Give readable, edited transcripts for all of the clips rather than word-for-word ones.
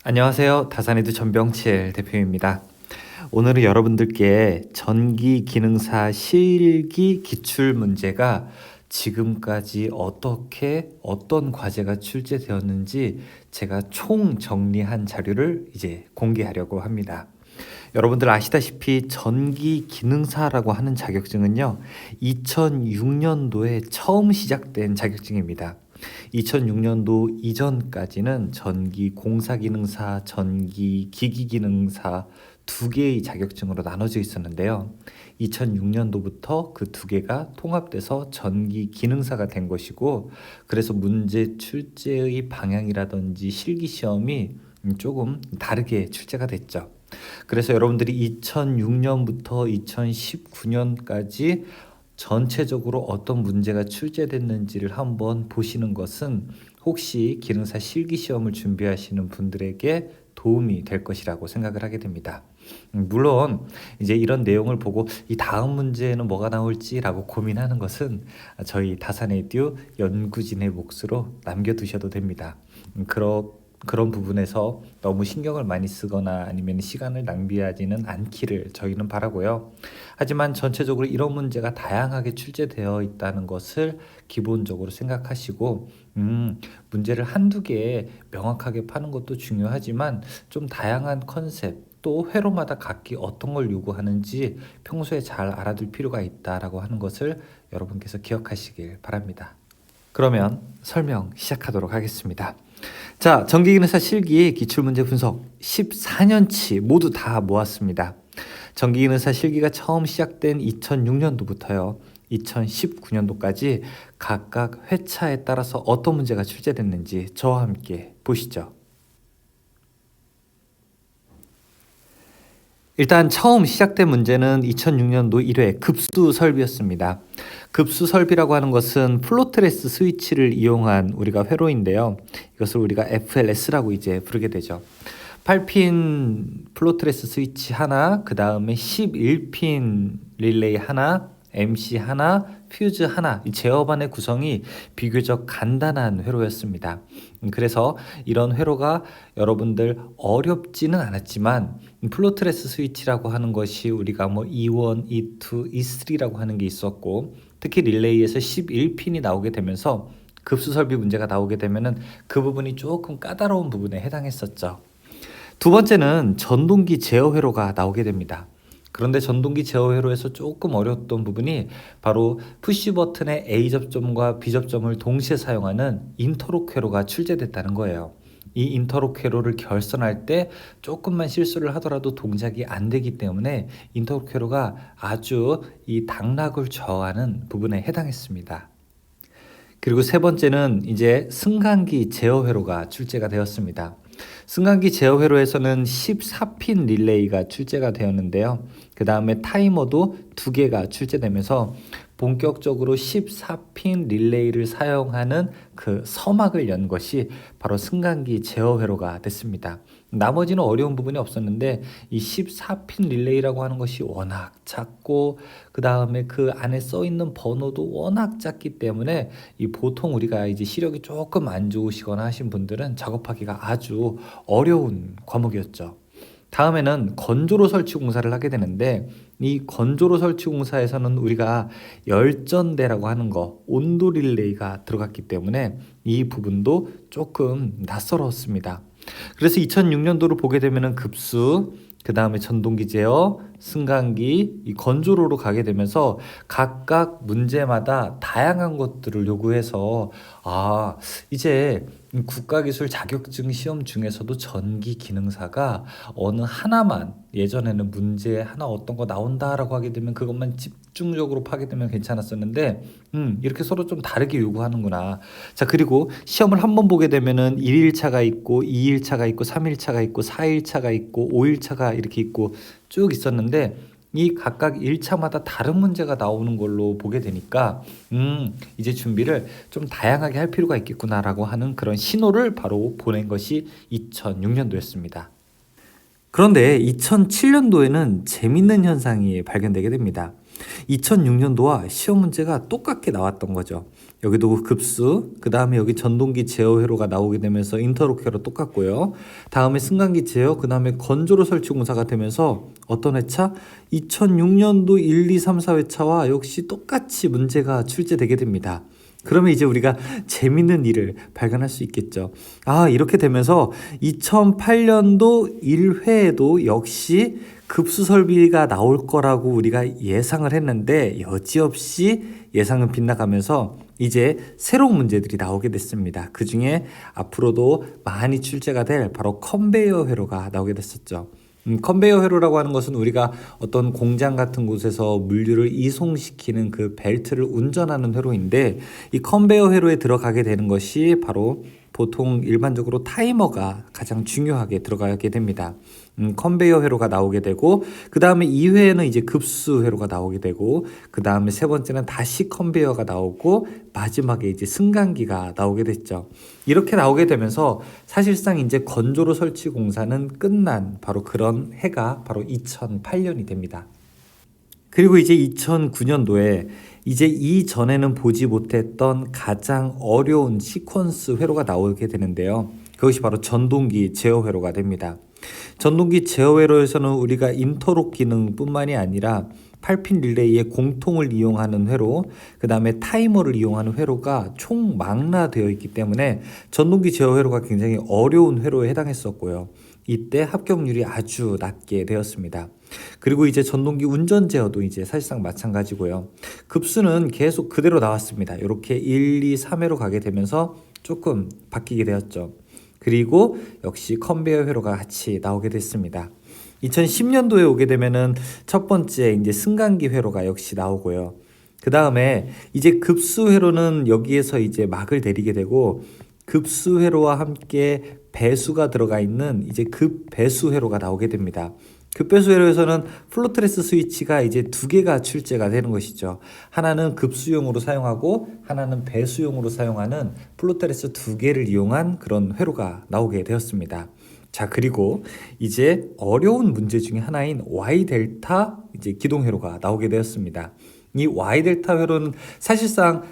안녕하세요. 다산에드 전병칠 대표입니다. 오늘은 여러분들께 전기 기능사 실기 기출 문제가 지금까지 어떤 과제가 출제되었는지 제가 총 정리한 자료를 이제 공개하려고 합니다. 여러분들 아시다시피 전기 기능사라고 하는 자격증은요, 2006년도에 처음 시작된 자격증입니다. 2006년도 이전까지는 전기 공사 기능사, 전기 기기 기능사 두 개의 자격증으로 나눠져 있었는데요. 2006년도부터 그 두 개가 통합돼서 전기 기능사가 된 것이고, 그래서 문제 출제의 방향이라든지 실기 시험이 조금 다르게 출제가 됐죠. 그래서 여러분들이 2006년부터 2019년까지 전체적으로 어떤 문제가 출제됐는지를 한번 보시는 것은 혹시 기능사 실기시험을 준비하시는 분들에게 도움이 될 것이라고 생각을 하게 됩니다. 물론 이제 이런 내용을 보고 이 다음 문제는 뭐가 나올지라고 고민하는 것은 저희 다산에듀 연구진의 몫으로 남겨두셔도 됩니다. 그런 부분에서 너무 신경을 많이 쓰거나 아니면 시간을 낭비하지는 않기를 저희는 바라고요. 하지만 전체적으로 이런 문제가 다양하게 출제되어 있다는 것을 기본적으로 생각하시고 문제를 한두 개 명확하게 파는 것도 중요하지만 좀 다양한 컨셉 또 회로마다 각기 어떤 걸 요구하는지 평소에 잘 알아둘 필요가 있다라고 하는 것을 여러분께서 기억하시길 바랍니다. 그러면 설명 시작하도록 하겠습니다. 자, 전기기능사 실기 기출문제 분석 14년치 모두 다 모았습니다. 전기기능사 실기가 처음 시작된 2006년도부터요. 2019년도까지 각각 회차에 따라서 어떤 문제가 출제됐는지 저와 함께 보시죠. 일단 처음 시작된 문제는 2006년도 1회 급수 설비였습니다. 급수 설비라고 하는 것은 플로트레스 스위치를 이용한 우리가 회로인데요. 이것을 우리가 FLS라고 이제 부르게 되죠. 8핀 플로트레스 스위치 하나, 그 다음에 11핀 릴레이 하나, MC 하나, 퓨즈 하나, 이 제어반의 구성이 비교적 간단한 회로였습니다. 그래서 이런 회로가 여러분들 어렵지는 않았지만 플로트레스 스위치라고 하는 것이 우리가 E1, E2, E3라고 하는 게 있었고, 특히 릴레이에서 11핀이 나오게 되면서 급수 설비 문제가 나오게 되면은 그 부분이 조금 까다로운 부분에 해당했었죠. 두 번째는 전동기 제어 회로가 나오게 됩니다. 그런데 전동기 제어 회로에서 조금 어려웠던 부분이 바로 푸시 버튼의 A 접점과 B 접점을 동시에 사용하는 인터록 회로가 출제됐다는 거예요. 이 인터록 회로를 결선할 때 조금만 실수를 하더라도 동작이 안 되기 때문에 인터록 회로가 아주 이 당락을 저하는 부분에 해당했습니다. 그리고 세 번째는 이제 승강기 제어 회로가 출제가 되었습니다. 승강기 제어 회로에서는 14핀 릴레이가 출제가 되었는데요. 그 다음에 타이머도 2개가 출제되면서 본격적으로 14핀 릴레이를 사용하는 그 서막을 연 것이 바로 승강기 제어 회로가 됐습니다. 나머지는 어려운 부분이 없었는데 이 14핀 릴레이라고 하는 것이 워낙 작고 그 다음에 그 안에 써 있는 번호도 워낙 작기 때문에 이 보통 우리가 이제 시력이 조금 안 좋으시거나 하신 분들은 작업하기가 아주 어려운 과목이었죠. 다음에는 건조로 설치 공사를 하게 되는데, 이 건조로 설치 공사에서는 우리가 열전대라고 하는 거, 온도 릴레이가 들어갔기 때문에 이 부분도 조금 낯설었습니다. 그래서 2006년도를 보게 되면은 급수, 그 다음에 전동기 제어, 승강기, 이 건조로로 가게 되면서 각각 문제마다 다양한 것들을 요구해서 이제 국가기술 자격증 시험 중에서도 전기 기능사가 어느 하나만, 예전에는 문제 하나 어떤 거 나온다라고 하게 되면 그것만 집중적으로 파게 되면 괜찮았었는데 이렇게 서로 좀 다르게 요구하는구나. 자, 그리고 시험을 한번 보게 되면은 1일차가 있고 2일차가 있고 3일차가 있고 4일차가 있고 5일차가 이렇게 있고 쭉 있었는데 이 각각 1차마다 다른 문제가 나오는 걸로 보게 되니까 이제 준비를 좀 다양하게 할 필요가 있겠구나라고 하는 그런 신호를 바로 보낸 것이 2006년도였습니다. 그런데 2007년도에는 재밌는 현상이 발견되게 됩니다. 2006년도와 시험 문제가 똑같게 나왔던 거죠. 여기도 급수, 그 다음에 여기 전동기 제어 회로가 나오게 되면서 인터록 회로 똑같고요. 다음에 승강기 제어, 그 다음에 건조로 설치 공사가 되면서 어떤 회차? 2006년도 1, 2, 3, 4회차와 역시 똑같이 문제가 출제되게 됩니다. 그러면 이제 우리가 재밌는 일을 발견할 수 있겠죠. 이렇게 되면서 2008년도 1회에도 역시 급수 설비가 나올 거라고 우리가 예상을 했는데 여지없이 예상은 빗나가면서 이제 새로운 문제들이 나오게 됐습니다. 그 중에 앞으로도 많이 출제가 될 바로 컨베이어 회로가 나오게 됐었죠. 컨베이어 회로라고 하는 것은 우리가 어떤 공장 같은 곳에서 물류를 이송시키는 그 벨트를 운전하는 회로인데, 이 컨베이어 회로에 들어가게 되는 것이 바로 보통 일반적으로 타이머가 가장 중요하게 들어가게 됩니다. 컨베이어 회로가 나오게 되고, 그 다음에 2회에는 이제 급수 회로가 나오게 되고, 그 다음에 세 번째는 다시 컨베이어가 나오고, 마지막에 이제 승강기가 나오게 됐죠. 이렇게 나오게 되면서 사실상 이제 건조로 설치 공사는 끝난 바로 그런 해가 바로 2008년이 됩니다. 그리고 이제 2009년도에 이제 이전에는 보지 못했던 가장 어려운 시퀀스 회로가 나오게 되는데요. 그것이 바로 전동기 제어 회로가 됩니다. 전동기 제어 회로에서는 우리가 인터록 기능뿐만이 아니라 8핀 릴레이의 공통을 이용하는 회로, 그 다음에 타이머를 이용하는 회로가 총 망라되어 있기 때문에 전동기 제어 회로가 굉장히 어려운 회로에 해당했었고요. 이때 합격률이 아주 낮게 되었습니다. 그리고 이제 전동기 운전 제어도 이제 사실상 마찬가지고요. 급수는 계속 그대로 나왔습니다. 이렇게 1, 2, 3회로 가게 되면서 조금 바뀌게 되었죠. 그리고 역시 컨베이어 회로가 같이 나오게 됐습니다. 2010년도에 오게 되면은 첫 번째 이제 승강기 회로가 역시 나오고요. 그 다음에 이제 급수 회로는 여기에서 이제 막을 내리게 되고, 급수 회로와 함께 배수가 들어가 있는 이제 급배수 회로가 나오게 됩니다. 급배수 회로에서는 플로트레스 스위치가 이제 두 개가 출제가 되는 것이죠. 하나는 급수용으로 사용하고 하나는 배수용으로 사용하는 플로트레스 두 개를 이용한 그런 회로가 나오게 되었습니다. 자, 그리고 이제 어려운 문제 중에 하나인 Y 델타 이제 기동 회로가 나오게 되었습니다. 이 Y 델타 회로는 사실상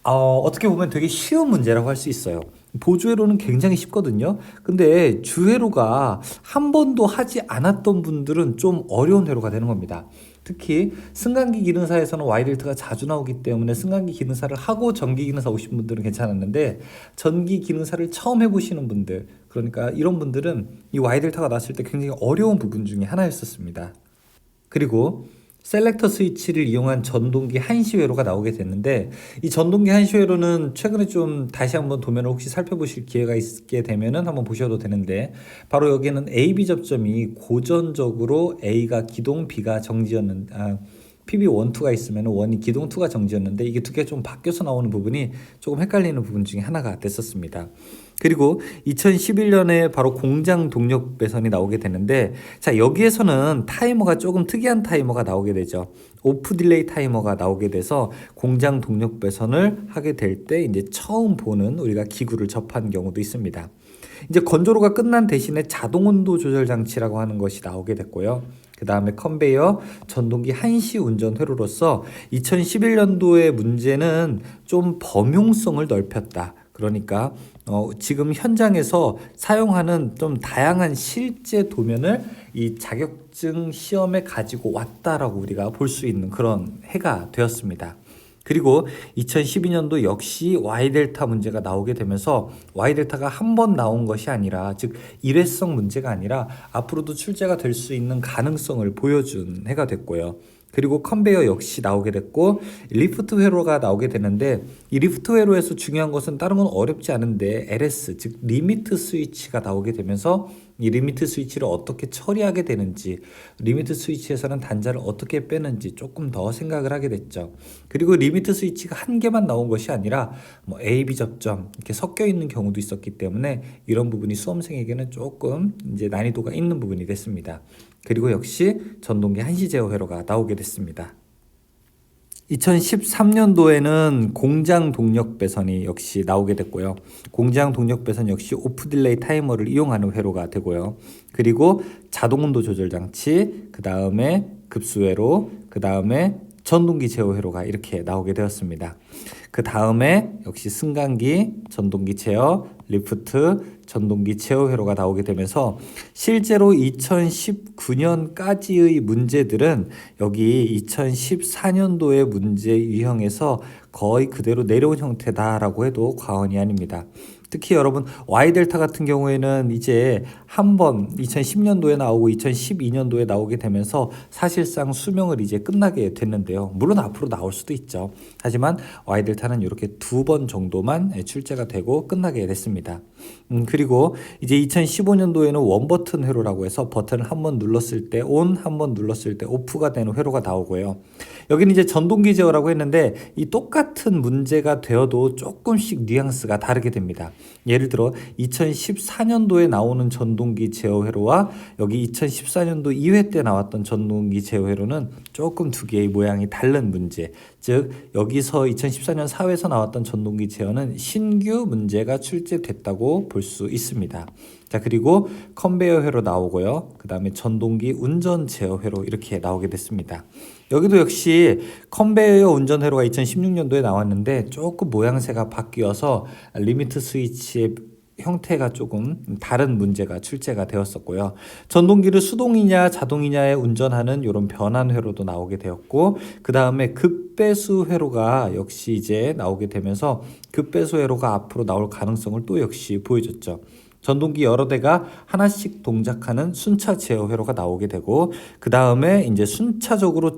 어떻게 보면 되게 쉬운 문제라고 할 수 있어요. 보조회로는 굉장히 쉽거든요. 근데 주회로가 한 번도 하지 않았던 분들은 좀 어려운 회로가 되는 겁니다. 특히 승강기 기능사에서는 Y델타가 자주 나오기 때문에 승강기 기능사를 하고 전기 기능사 오신 분들은 괜찮았는데, 전기 기능사를 처음 해보시는 분들, 그러니까 이런 분들은 이 Y델타가 나왔을 때 굉장히 어려운 부분 중에 하나였었습니다. 그리고 셀렉터 스위치를 이용한 전동기 한시 회로가 나오게 됐는데, 이 전동기 한시 회로는 최근에 좀 다시 한번 도면을 혹시 살펴보실 기회가 있게 되면은 한번 보셔도 되는데, 바로 여기는 AB 접점이 고전적으로 A가 기동, B가 정지였는데 PB1, 2가 있으면 1이 기동, 2가 정지였는데, 이게 두 개 좀 바뀌어서 나오는 부분이 조금 헷갈리는 부분 중에 하나가 됐었습니다. 그리고 2011년에 바로 공장 동력 배선이 나오게 되는데, 자, 여기에서는 타이머가 조금 특이한 타이머가 나오게 되죠. 오프 딜레이 타이머가 나오게 돼서 공장 동력 배선을 하게 될 때 이제 처음 보는 우리가 기구를 접한 경우도 있습니다. 이제 건조로가 끝난 대신에 자동 온도 조절 장치라고 하는 것이 나오게 됐고요. 그 다음에 컨베이어, 전동기 한시 운전 회로로서 2011년도의 문제는 좀 범용성을 넓혔다. 그러니까 지금 현장에서 사용하는 좀 다양한 실제 도면을 이 자격증 시험에 가지고 왔다라고 우리가 볼 수 있는 그런 해가 되었습니다. 그리고 2012년도 역시 Y델타 문제가 나오게 되면서 Y델타가 한 번 나온 것이 아니라, 즉 일회성 문제가 아니라 앞으로도 출제가 될 수 있는 가능성을 보여준 해가 됐고요. 그리고 컨베이어 역시 나오게 됐고, 리프트 회로가 나오게 되는데, 이 리프트 회로에서 중요한 것은 다른 건 어렵지 않은데 LS, 즉 리미트 스위치가 나오게 되면서 이 리미트 스위치를 어떻게 처리하게 되는지, 리미트 스위치에서는 단자를 어떻게 빼는지 조금 더 생각을 하게 됐죠. 그리고 리미트 스위치가 한 개만 나온 것이 아니라 A, B 접점 이렇게 섞여 있는 경우도 있었기 때문에 이런 부분이 수험생에게는 조금 이제 난이도가 있는 부분이 됐습니다. 그리고 역시 전동기 한시 제어 회로가 나오게 됐습니다. 2013년도에는 공장 동력 배선이 역시 나오게 됐고요. 공장 동력 배선 역시 오프 딜레이 타이머를 이용하는 회로가 되고요. 그리고 자동 온도 조절 장치, 그 다음에 급수 회로, 그 다음에 전동기 제어 회로가 이렇게 나오게 되었습니다. 그 다음에 역시 승강기, 전동기 제어, 리프트, 전동기 제어 회로가 나오게 되면서 실제로 2019년까지의 문제들은 여기 2014년도의 문제 유형에서 거의 그대로 내려온 형태다라고 해도 과언이 아닙니다. 특히 여러분 Y델타 같은 경우에는 이제 한 번 2010년도에 나오고 2012년도에 나오게 되면서 사실상 수명을 이제 끝나게 됐는데요. 물론 앞으로 나올 수도 있죠. 하지만 Y델타는 이렇게 2번 정도만 출제가 되고 끝나게 됐습니다. 그리고 이제 2015년도에는 원 버튼 회로라고 해서 버튼을 한 번 눌렀을 때 온, 한 번 눌렀을 때 오프가 되는 회로가 나오고요. 여기는 이제 전동기 제어라고 했는데 이 똑같은 문제가 되어도 조금씩 뉘앙스가 다르게 됩니다. 예를 들어 2014년도에 나오는 전동기 제어 회로와 여기 2014년도 2회 때 나왔던 전동기 제어 회로는 조금 두 개의 모양이 다른 문제. 즉 여기서 2014년 4회에서 나왔던 전동기 제어는 신규 문제가 출제됐다고 볼 수 있습니다. 자, 그리고 컨베이어 회로 나오고요. 그 다음에 전동기 운전 제어 회로 이렇게 나오게 됐습니다. 여기도 역시 컨베이어 운전 회로가 2016년도에 나왔는데 조금 모양새가 바뀌어서 리미트 스위치의 형태가 조금 다른 문제가 출제가 되었었고요. 전동기를 수동이냐 자동이냐에 운전하는 이런 변환 회로도 나오게 되었고, 그 다음에 급배수 회로가 역시 이제 나오게 되면서 급배수 회로가 앞으로 나올 가능성을 또 역시 보여줬죠. 전동기 여러 대가 하나씩 동작하는 순차 제어 회로가 나오게 되고, 그 다음에 이제 순차적으로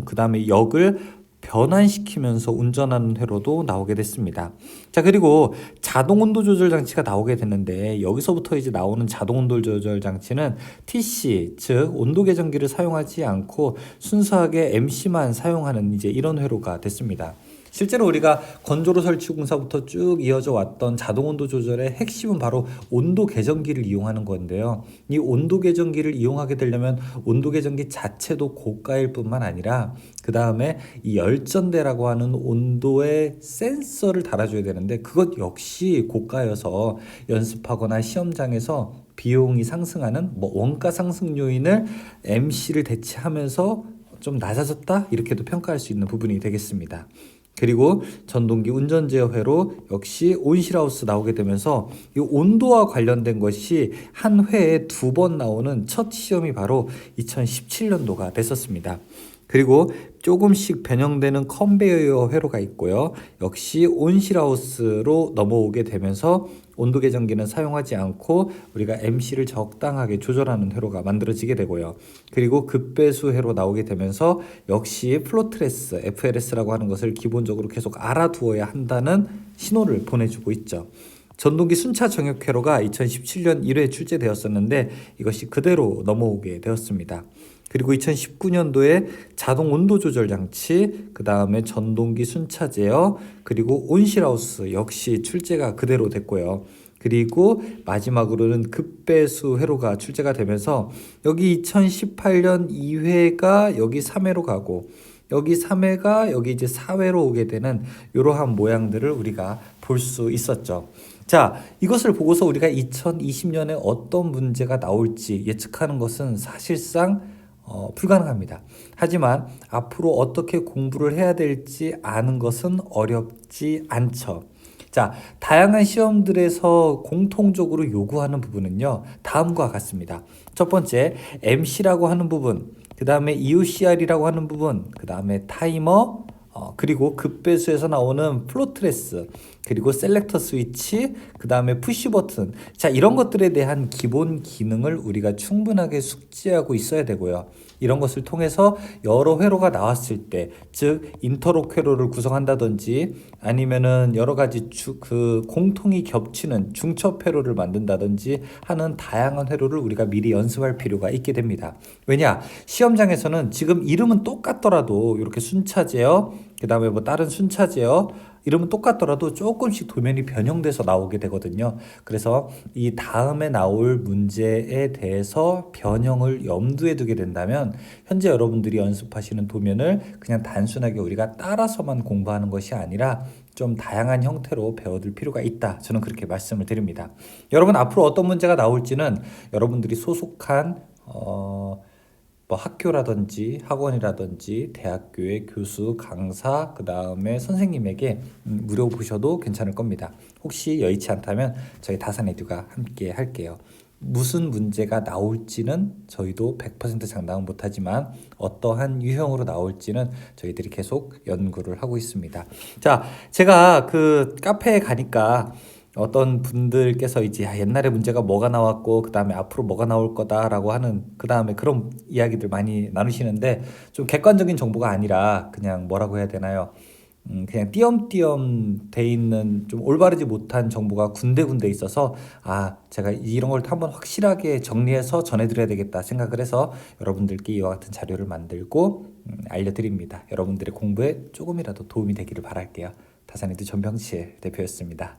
그 다음에 역을 변환시키면서 운전하는 회로도 나오게 됐습니다. 자, 그리고 자동 온도 조절 장치가 나오게 됐는데, 여기서부터 이제 나오는 자동 온도 조절 장치는 TC, 즉 온도 계정기를 사용하지 않고 순수하게 MC만 사용하는 이제 이런 회로가 됐습니다. 실제로 우리가 건조로 설치 공사부터 쭉 이어져 왔던 자동 온도 조절의 핵심은 바로 온도 계정기를 이용하는 건데요. 이 온도 계정기를 이용하게 되려면 온도 계정기 자체도 고가일 뿐만 아니라 그 다음에 이 열전대라고 하는 온도의 센서를 달아줘야 되는데, 그것 역시 고가여서 연습하거나 시험장에서 비용이 상승하는 원가 상승 요인을 MC를 대체하면서 좀 낮아졌다 이렇게도 평가할 수 있는 부분이 되겠습니다. 그리고 전동기 운전 제어 회로 역시 온실하우스 나오게 되면서 이 온도와 관련된 것이 한 회에 2번 나오는 첫 시험이 바로 2017년도가 됐었습니다. 그리고 조금씩 변형되는 컨베이어 회로가 있고요. 역시 온실하우스로 넘어오게 되면서 온도 계정기는 사용하지 않고 우리가 MC를 적당하게 조절하는 회로가 만들어지게 되고요. 그리고 급배수 회로 나오게 되면서 역시 플로트레스, FLS라고 하는 것을 기본적으로 계속 알아두어야 한다는 신호를 보내주고 있죠. 전동기 순차 정역 회로가 2017년 1회 출제되었었는데 이것이 그대로 넘어오게 되었습니다. 그리고 2019년도에 자동 온도 조절 장치, 그 다음에 전동기 순차 제어, 그리고 온실하우스 역시 출제가 그대로 됐고요. 그리고 마지막으로는 급배수 회로가 출제가 되면서 여기 2018년 2회가 여기 3회로 가고, 여기 3회가 여기 이제 4회로 오게 되는 이러한 모양들을 우리가 볼 수 있었죠. 자, 이것을 보고서 우리가 2020년에 어떤 문제가 나올지 예측하는 것은 사실상 불가능합니다. 하지만 앞으로 어떻게 공부를 해야 될지 아는 것은 어렵지 않죠. 자, 다양한 시험들에서 공통적으로 요구하는 부분은요, 다음과 같습니다. 첫 번째, MC라고 하는 부분, 그 다음에 EOCR이라고 하는 부분, 그 다음에 타이머, 그리고 급배수에서 나오는 플로트레스, 그리고 셀렉터 스위치, 그 다음에 푸시 버튼. 자, 이런 것들에 대한 기본 기능을 우리가 충분하게 숙지하고 있어야 되고요. 이런 것을 통해서 여러 회로가 나왔을 때, 즉 인터록 회로를 구성한다든지 아니면은 여러 가지 공통이 겹치는 중첩 회로를 만든다든지 하는 다양한 회로를 우리가 미리 연습할 필요가 있게 됩니다. 왜냐? 시험장에서는 지금 이름은 똑같더라도 이렇게 순차 제어, 그 다음에 뭐 다른 순차 제어 이러면 똑같더라도 조금씩 도면이 변형돼서 나오게 되거든요. 그래서 이 다음에 나올 문제에 대해서 변형을 염두에 두게 된다면 현재 여러분들이 연습하시는 도면을 그냥 단순하게 우리가 따라서만 공부하는 것이 아니라 좀 다양한 형태로 배워둘 필요가 있다. 저는 그렇게 말씀을 드립니다. 여러분 앞으로 어떤 문제가 나올지는 여러분들이 소속한 뭐 학교라든지 학원이라든지 대학교의 교수, 강사, 그 다음에 선생님에게 물어보셔도 괜찮을 겁니다. 혹시 여의치 않다면 저희 다산에듀가 함께 할게요. 무슨 문제가 나올지는 저희도 100% 장담은 못하지만 어떠한 유형으로 나올지는 저희들이 계속 연구를 하고 있습니다. 자, 제가 그 카페에 가니까 어떤 분들께서 이제 옛날에 문제가 뭐가 나왔고 그 다음에 앞으로 뭐가 나올 거다라고 하는 그 다음에 그런 이야기들 많이 나누시는데 좀 객관적인 정보가 아니라 그냥 뭐라고 해야 되나요? 그냥 띄엄띄엄 돼 있는 좀 올바르지 못한 정보가 군데군데 있어서 제가 이런 걸 한번 확실하게 정리해서 전해드려야 되겠다 생각을 해서 여러분들께 이와 같은 자료를 만들고 알려드립니다. 여러분들의 공부에 조금이라도 도움이 되기를 바랄게요. 다산에듀 전병칠 대표였습니다.